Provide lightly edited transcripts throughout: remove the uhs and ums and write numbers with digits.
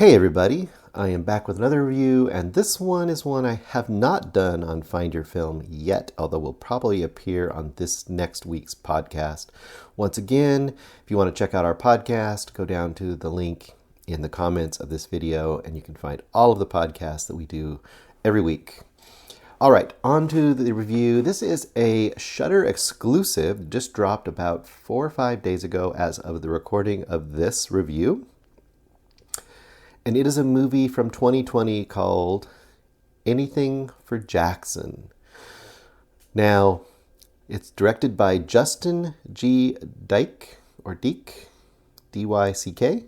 Hey everybody, I am back with another review, and this one is one I have not done on Find Your Film yet, although will probably appear on this next week's podcast. Once again, if you want to check out our podcast, go down to the link in the comments of this video, and you can find all of the podcasts that we do every week. All right, on to the review. This is a Shudder exclusive, just dropped about 4 or 5 days ago as of the recording of this review. And it is a movie from 2020 called Anything for Jackson. Now, it's directed by Justin G. Dyck, or Deek, D-Y-C-K,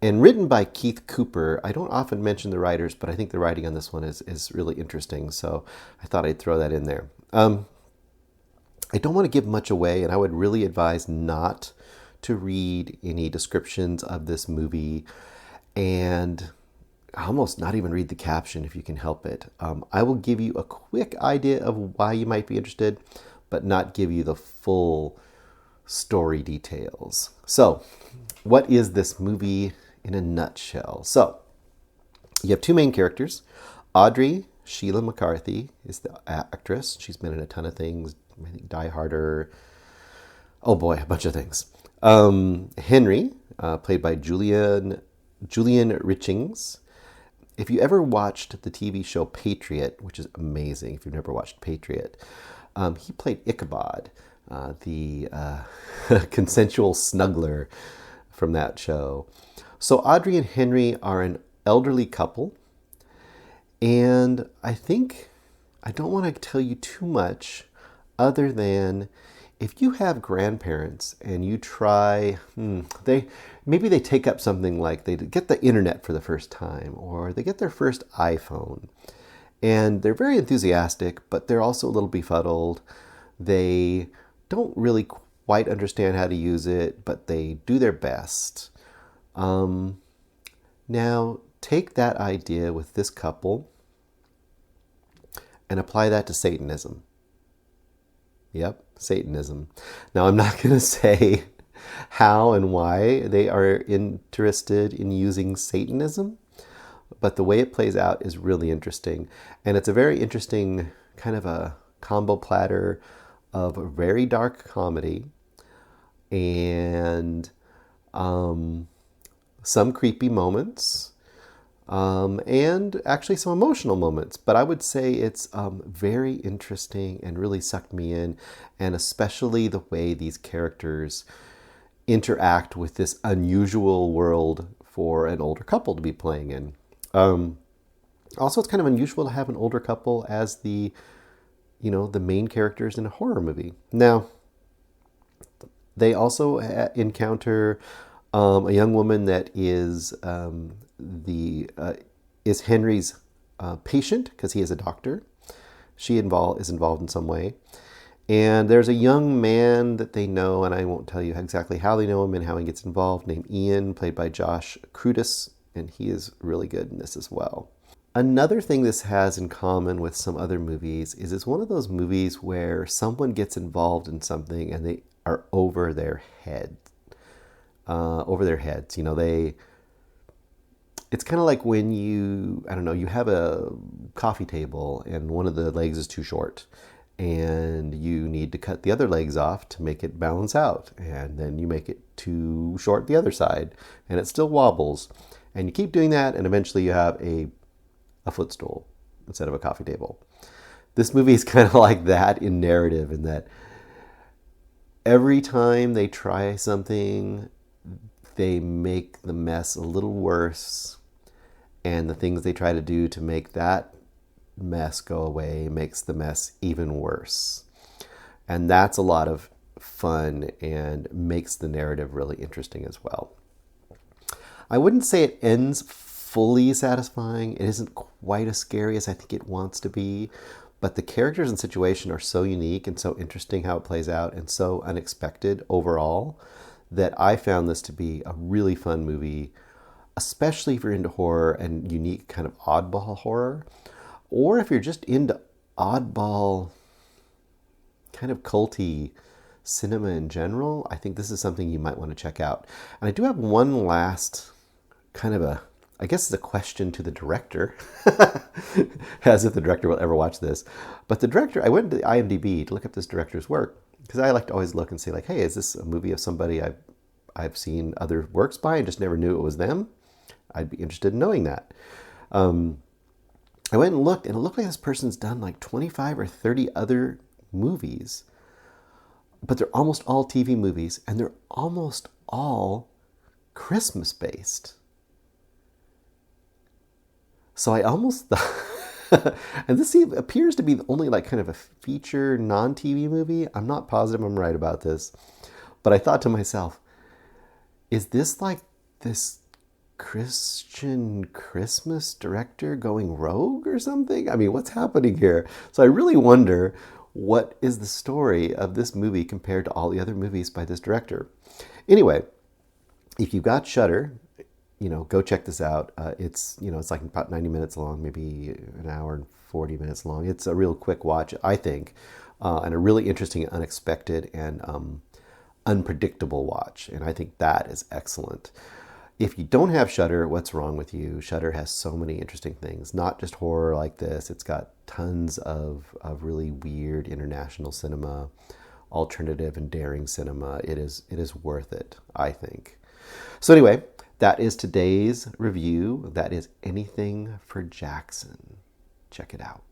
and written by Keith Cooper. I don't often mention the writers, but I think the writing on this one is really interesting, so I thought I'd throw that in there. I don't want to give much away, and I would really advise not to read any descriptions of this movie, and almost not even read the caption if you can help it. I will give you a quick idea of why you might be interested, but not give you the full story details. So, what is this movie in a nutshell? So, you have two main characters. Audrey Sheila McCarthy is the actress. She's been in a ton of things. I think Die Harder. Oh boy, a bunch of things. Henry, played by Julian Richings. If you ever watched the TV show Patriot, which is amazing if you've never watched Patriot, he played Ichabod, the consensual snuggler from that show. So Audrey and Henry are an elderly couple, and I don't want to tell you too much other than if you have grandparents and you try, maybe they take up something like they get the internet for the first time, or they get their first iPhone, and they're very enthusiastic, but they're also a little befuddled. They don't really quite understand how to use it, but they do their best. Now, take that idea with this couple and apply that to Satanism. Yep, Satanism. Now, I'm not going to say how and why they are interested in using Satanism, but the way it plays out is really interesting. And it's a very interesting kind of a combo platter of a very dark comedy and some creepy moments, and actually some emotional moments. But I would say it's very interesting and really sucked me in, and especially the way these characters interact with this unusual world for an older couple to be playing in. Also, it's kind of unusual to have an older couple as the main characters in a horror movie. Now, they also encounter a young woman that is is Henry's patient, because he is a doctor. She is involved in some way. And there's a young man that they know, and I won't tell you exactly how they know him and how he gets involved, named Ian, played by Josh Crudis, and he is really good in this as well. Another thing this has in common with some other movies is it's one of those movies where someone gets involved in something and they are over their heads. It's kind of like when you have a coffee table and one of the legs is too short, and you need to cut the other legs off to make it balance out, and then you make it too short the other side, and it still wobbles, and you keep doing that, and eventually you have a footstool instead of a coffee table. This movie is kind of like that in narrative, in that every time they try something, they make the mess a little worse, and the things they try to do to make that mess go away makes the mess even worse. And that's a lot of fun and makes the narrative really interesting as well. I wouldn't say it ends fully satisfying. It isn't quite as scary as I think it wants to be, but the characters and situation are so unique and so interesting how it plays out, and so unexpected overall, that I found this to be a really fun movie, especially if you're into horror and unique kind of oddball horror, or if you're just into oddball kind of culty cinema in general. I think this is something you might want to check out. And I do have one last kind of a I guess it's a question to the director, as if the director will ever watch this. But the director, I went to IMDb to look up this director's work because I like to always look and say, like, hey, is this a movie of somebody I've seen other works by and just never knew it was them? I'd be interested in knowing that. I went and looked, and it looked like this person's done like 25 or 30 other movies, but they're almost all TV movies, and they're almost all Christmas based. So I almost thought, and this appears to be only like kind of a feature non-TV movie. I'm not positive I'm right about this, but I thought to myself, is this like this Christian Christmas director going rogue or something? I mean, what's happening here? So I really wonder, what is the story of this movie compared to all the other movies by this director? Anyway, if you've got Shudder, go check this out. It's like about 90 minutes long, maybe an hour and 40 minutes long. It's a real quick watch, I think, and a really interesting, unexpected, and unpredictable watch. And I think that is excellent. If you don't have Shudder, what's wrong with you? Shudder has so many interesting things, not just horror like this. It's got tons of really weird international cinema, alternative and daring cinema. It is worth it, I think. So anyway, that is today's review. That is Anything for Jackson. Check it out.